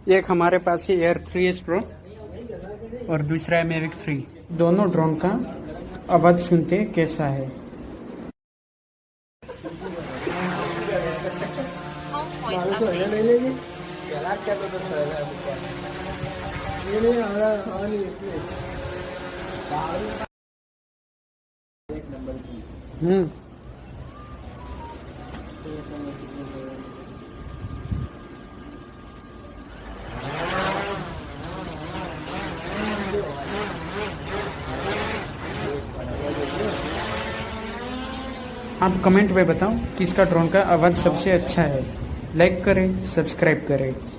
एक हमारे पास है एयर 3s प्रो और दूसरा है मेविक 3। दोनों ड्रोन का आवाज सुनते कैसा है। हम्म। आप कमेंट में बताओ किसका ड्रोन का आवाज़ सबसे अच्छा है। लाइक करें, सब्सक्राइब करें।